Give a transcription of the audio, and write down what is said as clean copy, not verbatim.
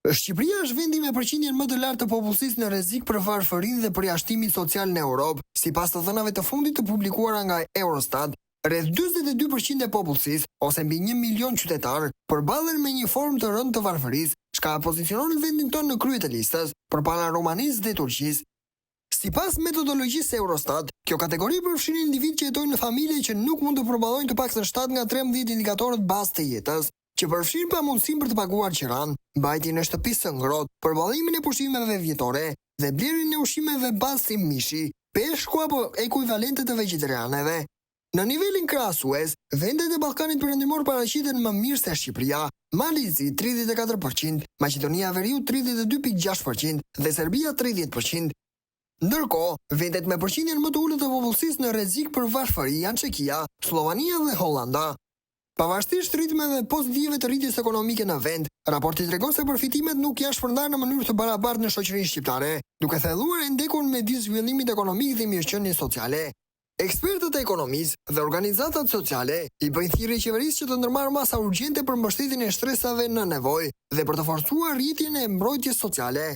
Shqipëria është vendi me përqindjen më të lartë të popullsisë në rrezik për varfërinë dhe përjashtimin social në Europë, sipas të dhënave të fundit të publikuara nga Eurostat. Rreth 42% e popullsisë, ose mbi 1 milion qytetar, përballen me një formë të rëndë të varfërisë, çka pozicionon vendin tonë në krye të listës, përpara Rumanisë dhe Turqisë. Sipas metodologjisë Eurostat, kjo kategori përfshin individ që jetojnë në familje që nuk mund të përballojnë të paktën 7 nga 13 indikatorët bazë të jetës, që përfshin pamundësinë për të paguar qiran, mbajtjen e shtëpisë së ngrohtë, përballimin e pushimeve vjetore dhe blerjen e ushqimeve bazë si mishi, peshku apo ekuivalente të vegetarianëve. Në nivelin krahasues, vendet e Ballkanit Perëndimor paraqiten më mirë se Shqipëria, Malizi 34%, Maqedonia e Veriut 32.6% dhe Serbia 30%. Ndërkohë, vendet me përqindjen më të ulët të popullsisë në rrezik për varfëri janë Çekia, Slovania dhe Hollanda. Pavarësisht ritmeve pozitive të rritjes ekonomike në vend, raporti tregon se përfitimet nuk janë shpërndarë në mënyrë të barabartë në shoqërinë shqiptare, duke thelluar ndekun midis zhvillimit ekonomik dhe mirëqenies sociale. Ekspertët e ekonomisë dhe organizatat sociale i bëjnë thirrje qeverisë që të ndërmarrë masa urgjente për mbështetjen e shtresave në nevojë dhe për të forcuar rritjen e mbrojtjes sociale.